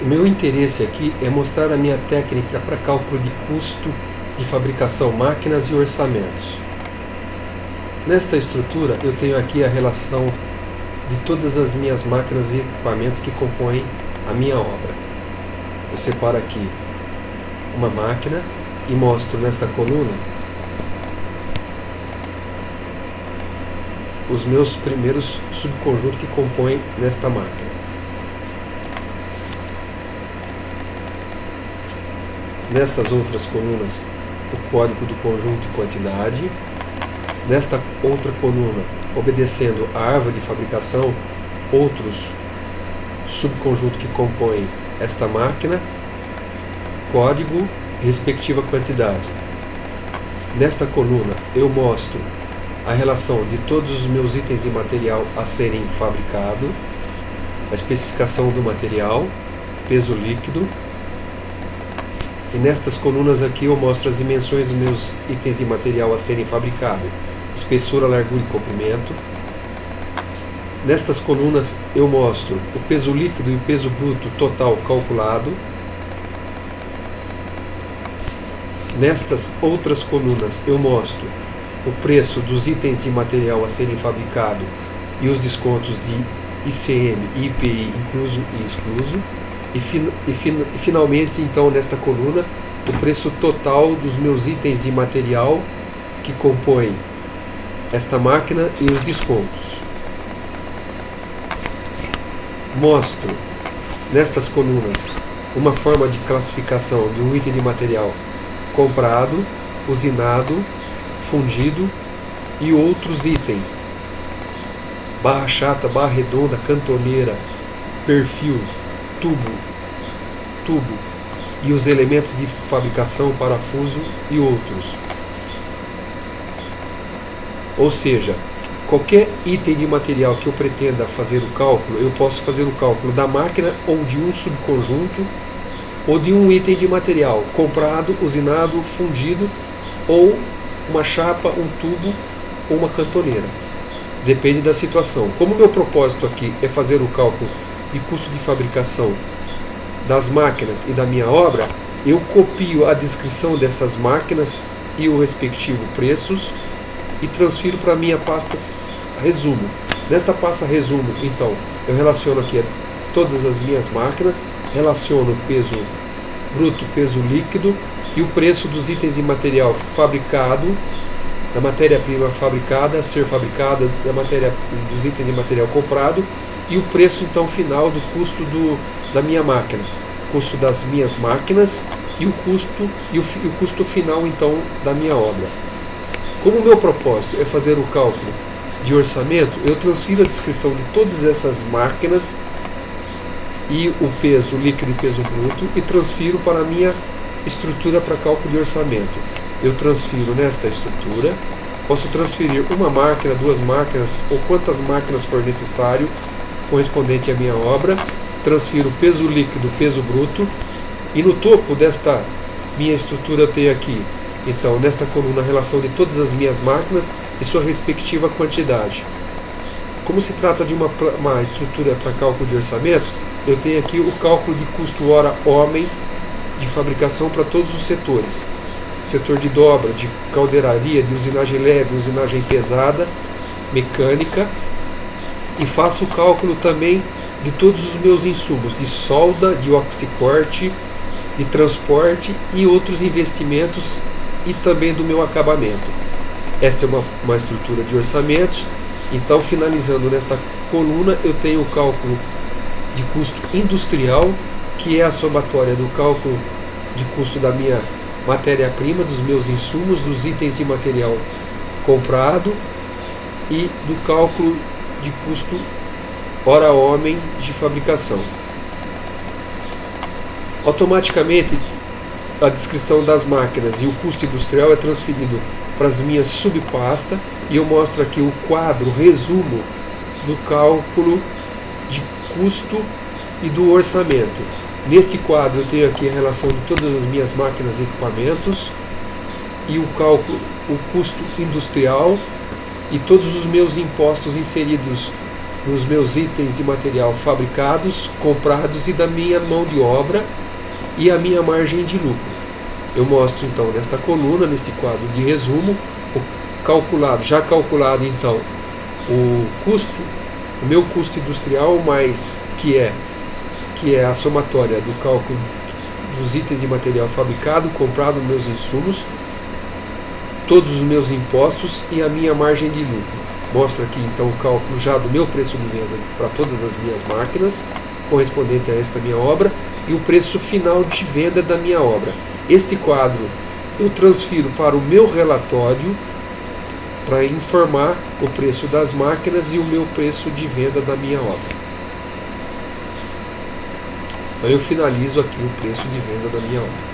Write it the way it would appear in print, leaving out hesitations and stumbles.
O meu interesse aqui é mostrar a minha técnica para cálculo de custo de fabricação, máquinas e orçamentos. Nesta estrutura eu tenho aqui a relação de todas as minhas máquinas e equipamentos que compõem a minha obra. Eu separo aqui uma máquina e mostro nesta coluna os meus primeiros subconjuntos que compõem nesta máquina. Nestas outras colunas, o código do conjunto e quantidade. Nesta outra coluna, obedecendo a árvore de fabricação, outros subconjuntos que compõem esta máquina, código e respectiva quantidade. Nesta coluna, eu mostro a relação de todos os meus itens de material a serem fabricados, a especificação do material, peso líquido. E nestas colunas aqui eu mostro as dimensões dos meus itens de material a serem fabricados, espessura, largura e comprimento. Nestas colunas eu mostro o peso líquido e o peso bruto total calculado. Nestas outras colunas eu mostro o preço dos itens de material a serem fabricados e os descontos de ICM e IPI incluso e excluso. E finalmente, então, nesta coluna, o preço total dos meus itens de material que compõem esta máquina e os descontos. Mostro nestas colunas uma forma de classificação de um item de material comprado, usinado, fundido e outros itens: barra chata, barra redonda, cantoneira, perfil, tubo e os elementos de fabricação, parafuso e outros. Ou seja, qualquer item de material que eu pretenda fazer o cálculo, eu posso fazer o cálculo da máquina ou de um subconjunto ou de um item de material comprado, usinado, fundido, ou uma chapa, um tubo ou uma cantoneira. Depende da situação. Como o meu propósito aqui é fazer o cálculo de custo de fabricação das máquinas e da minha obra, eu copio a descrição dessas máquinas e o respectivo preços e transfiro para a minha pasta resumo. Nesta pasta resumo, então, eu relaciono aqui todas as minhas máquinas, relaciono peso bruto, peso líquido e o preço dos itens de material fabricado, da matéria-prima fabricada, a ser fabricada, dos itens de material comprado, e o preço então final do custo da minha máquina, custo das minhas máquinas e o custo final então da minha obra. Como o meu propósito é fazer o cálculo de orçamento, eu transfiro a descrição de todas essas máquinas e o peso líquido e peso bruto e transfiro para a minha estrutura para cálculo de orçamento. Eu transfiro nesta estrutura, posso transferir uma máquina, duas máquinas ou quantas máquinas for necessário correspondente à minha obra, transfiro peso líquido, peso bruto, e no topo desta minha estrutura eu tenho aqui, então, nesta coluna, a relação de todas as minhas máquinas e sua respectiva quantidade. Como se trata de uma estrutura para cálculo de orçamentos, eu tenho aqui o cálculo de custo hora homem de fabricação para todos os setores. Setor de dobra, de caldeiraria, de usinagem leve, usinagem pesada, mecânica, e faço o cálculo também de todos os meus insumos, de solda, de oxicorte, de transporte e outros investimentos e também do meu acabamento. Esta é uma estrutura de orçamentos. Então, finalizando nesta coluna, eu tenho o cálculo de custo industrial, que é a somatória do cálculo de custo da minha matéria-prima, dos meus insumos, dos itens de material comprado e do cálculo de custo hora homem de fabricação. Automaticamente a descrição das máquinas e o custo industrial é transferido para as minhas subpastas e eu mostro aqui o quadro resumo do cálculo de custo e do orçamento. Neste quadro eu tenho aqui a relação de todas as minhas máquinas e equipamentos e o cálculo, o custo industrial e todos os meus impostos inseridos nos meus itens de material fabricados, comprados e da minha mão de obra e a minha margem de lucro. Eu mostro então nesta coluna, neste quadro de resumo, já calculado então o meu custo industrial, mais que é a somatória do cálculo dos itens de material fabricado, comprado, meus insumos, todos os meus impostos e a minha margem de lucro. Mostra aqui então o cálculo já do meu preço de venda para todas as minhas máquinas, correspondente a esta minha obra, e o preço final de venda da minha obra. Este quadro eu transfiro para o meu relatório para informar o preço das máquinas e o meu preço de venda da minha obra. Então eu finalizo aqui o preço de venda da minha obra.